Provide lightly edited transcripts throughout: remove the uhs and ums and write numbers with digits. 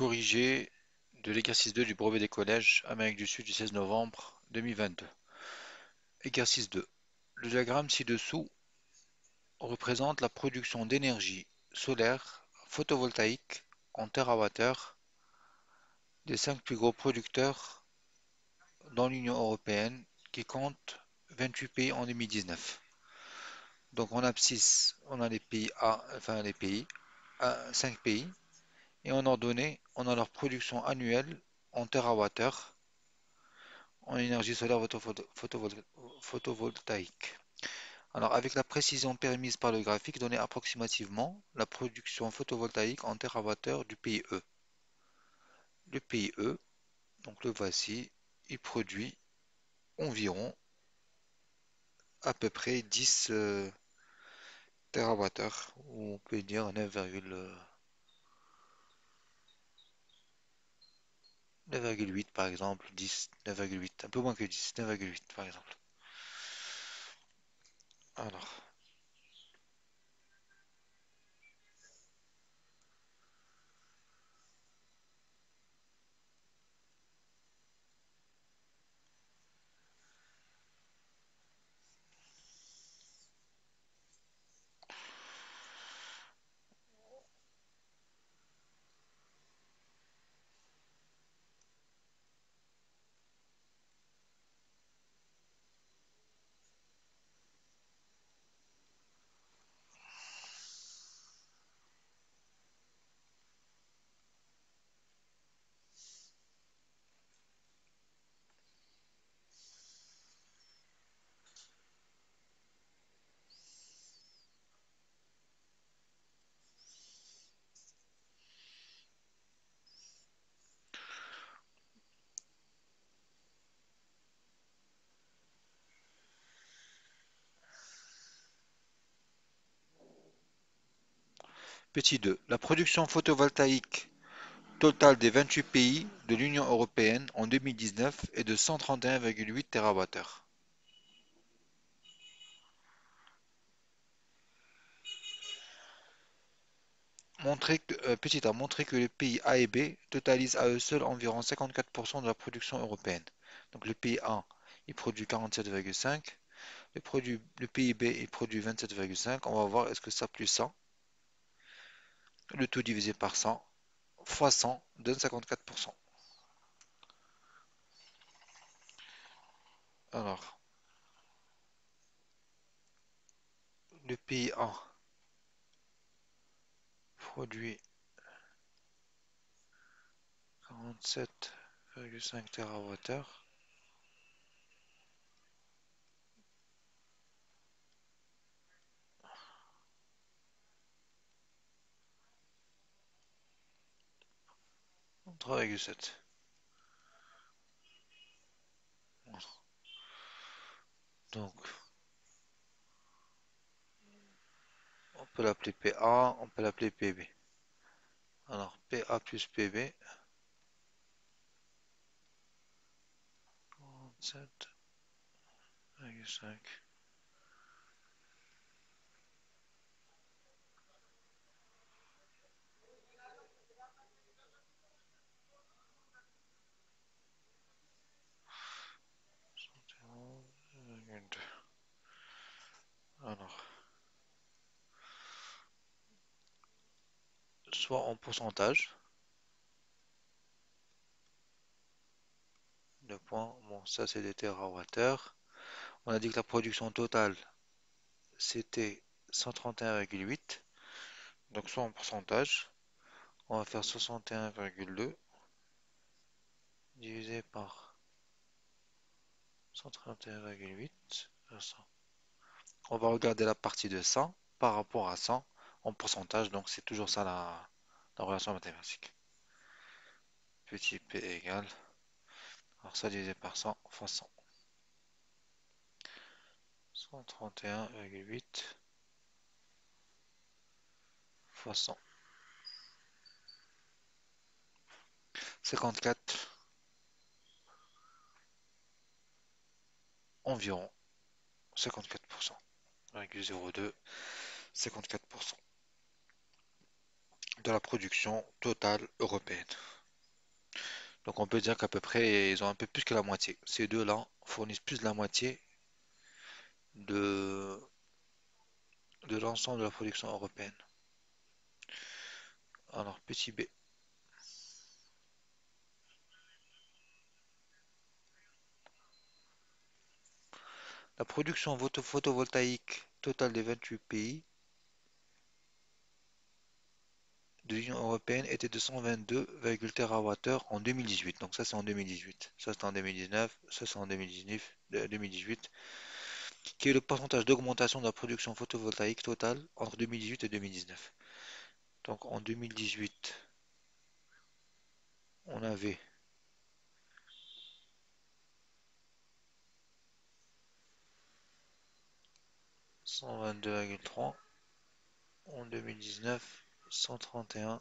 Corrigé de l'exercice 2 du brevet des collèges Amérique du Sud du 16 novembre 2022. Exercice 2. Le diagramme ci-dessous représente la production d'énergie solaire photovoltaïque en TWh des 5 plus gros producteurs dans l'Union européenne qui compte 28 pays en 2019. Donc en abscisse, on a les pays A, enfin les pays, 5 pays, et en ordonnée, on a leur production annuelle en TWh en énergie solaire photovoltaïque. Alors, avec la précision permise par le graphique, donnez approximativement la production photovoltaïque en TWh du pays E. Le pays E, donc le voici, il produit environ à peu près 10 TWh, ou on peut dire 9,8 par exemple, 10, 9,8, un peu moins que 10, 9,8 par exemple. Alors, petit 2. La production photovoltaïque totale des 28 pays de l'Union européenne en 2019 est de 131,8 TWh. Petit a montré que les pays A et B totalisent à eux seuls environ 54% de la production européenne. Donc le pays A, il produit 47,5. Le pays B, il produit 27,5. On va voir est-ce que ça plus 100. Le tout divisé par 100 fois 100 donne 54%. Alors, le pays A produit 47,5 TWh. Donc, 3,7. Donc, on peut l'appeler PA, on peut l'appeler PB. Alors, PA plus PB, 47,5. Alors, soit en pourcentage, le point, bon, ça c'est des térawattheures. On a dit que la production totale c'était 131,8, donc soit en pourcentage, on va faire 61,2 divisé par 131,8. On va regarder la partie de 100 par rapport à 100 en pourcentage, donc c'est toujours ça la relation mathématique. Petit p égale, alors ça divisé par 100 fois 100. 131,8 fois 100. 54 environ. 54%. 0,02. 54% de la production totale européenne. Donc on peut dire qu'à peu près, ils ont un peu plus que la moitié. Ces deux-là fournissent plus de la moitié de, de l'ensemble de la production européenne. Alors, petit b. La production photovoltaïque totale des 28 pays de l'Union européenne était de 122 TWh en 2018. Donc ça c'est en 2018. Ça c'est en 2019. Ça c'est en 2019, 2018. Qui est le pourcentage d'augmentation de la production photovoltaïque totale entre 2018 et 2019. Donc en 2018, on avait 122,3. En 2019, 131,8.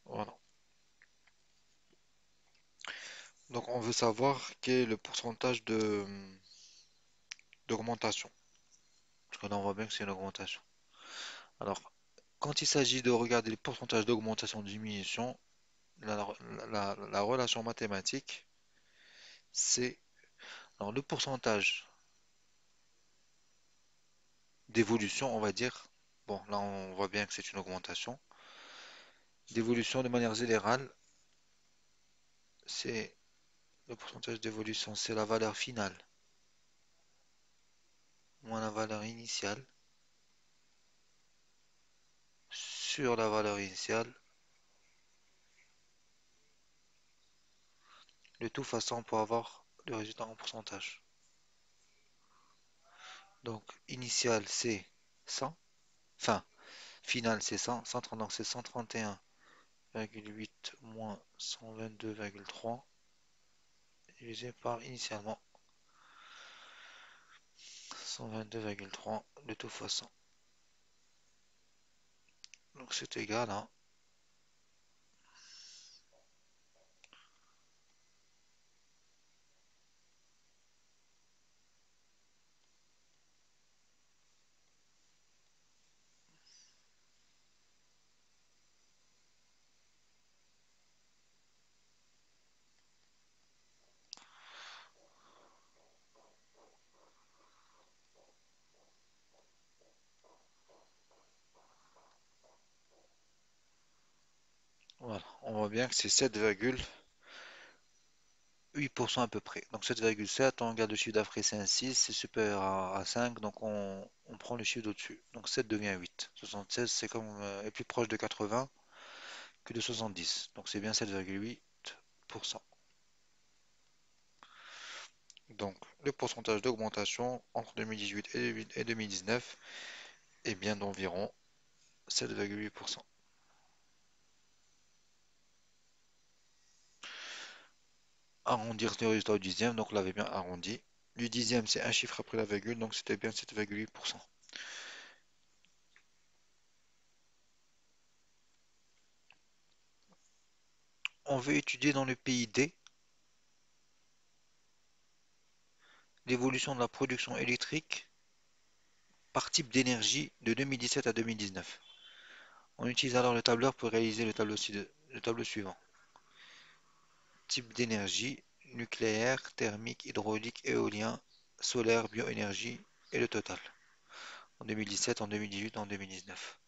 Voilà. Donc on veut savoir quel est le pourcentage d'augmentation. Parce que là on voit bien que c'est une augmentation. Alors, quand il s'agit de regarder les pourcentages d'augmentation ou de diminution, la relation mathématique, c'est alors le pourcentage d'évolution, on va dire. Bon, là on voit bien que c'est une augmentation. D'évolution de manière générale, c'est le pourcentage d'évolution, c'est la valeur finale moins la valeur initiale sur la valeur initiale, de toute façon pour avoir le résultat en pourcentage. Donc initial c'est 100, enfin final c'est 100, 130, donc c'est 131,8 moins 122,3 divisé par initialement 122,3 de toute façon. Donc c'est égal à, voilà, on voit bien que c'est 7,8% à peu près. Donc 7,7, on regarde le chiffre d'après, c'est un 6, c'est supérieur à 5, donc on prend le chiffre d'au-dessus. Donc 7 devient 8. 76, c'est comme est plus proche de 80 que de 70. Donc c'est bien 7,8%. Donc le pourcentage d'augmentation entre 2018 et 2019 est bien d'environ 7,8%. Arrondir le résultat au dixième, donc on l'avait bien arrondi. Du dixième, c'est un chiffre après la virgule, donc c'était bien 7,8%. On veut étudier dans le pays D l'évolution de la production électrique par type d'énergie de 2017 à 2019. On utilise alors le tableur pour réaliser le tableau suivant. Type d'énergie, nucléaire, thermique, hydraulique, éolien, solaire, bioénergie et le total. En 2017, en 2018, en 2019.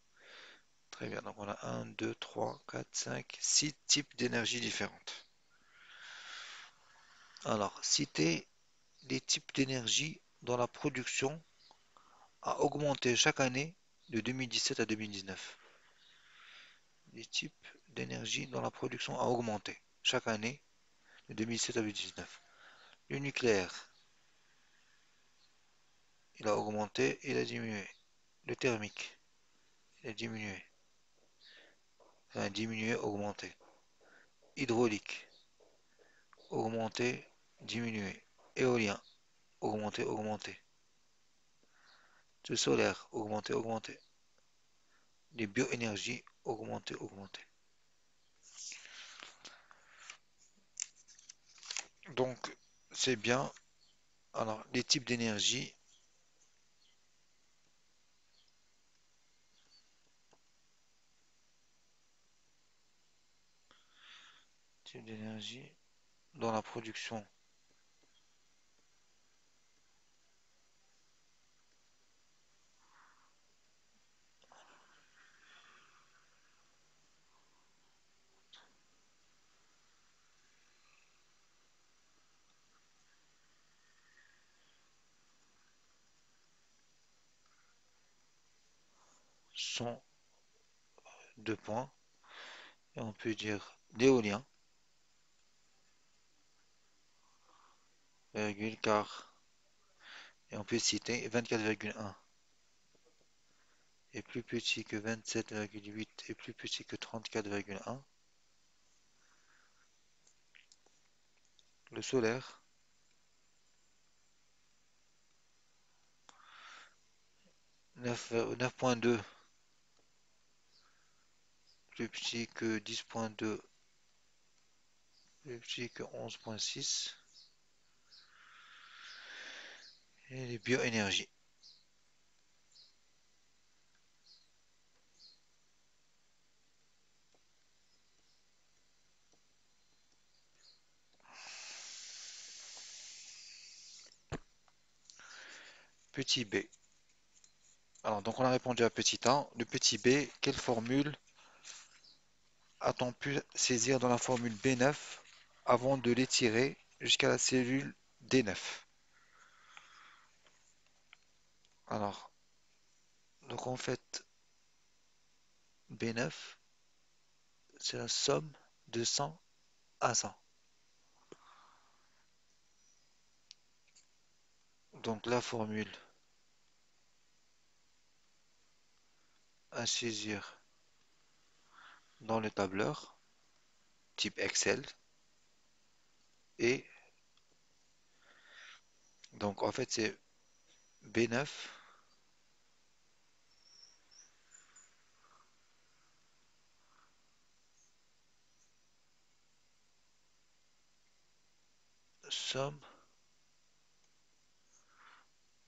Très bien, donc on a 1, 2, 3, 4, 5, 6 types d'énergie différentes. Alors, citer les types d'énergie dont la production a augmenté chaque année de 2017 à 2019. Les types d'énergie dont la production a augmenté chaque année de 2017 à 2019. Le nucléaire, il a augmenté, il a diminué. Le thermique, il a diminué. Enfin, diminué, augmenté. Hydraulique, augmenté, diminué. Éolien, augmenté, augmenté. Le solaire, augmenté, augmenté. Les bioénergies, augmenté, augmenté. Donc, c'est bien. Alors, les types d'énergie, type d'énergie dans la production sont deux points. Et on peut dire l'éolien, virgule, car, et on peut citer 24,1 est plus petit que 27,8 est plus petit que 34,1. Le solaire, 9,2 plus petit que 10,2 plus petit que 11,6. Et les bioénergies. Petit b. Alors, donc on a répondu à petit a. Le petit b, quelle formule a-t-on pu saisir dans la formule B9 avant de l'étirer jusqu'à la cellule D9? Alors, donc en fait, B9, c'est la somme de 100 à 100. Donc la formule à saisir dans le tableur, type Excel, et donc en fait c'est B9 somme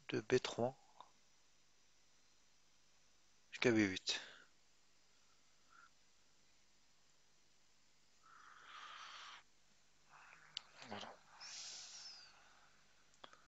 de B3 jusqu'à B8.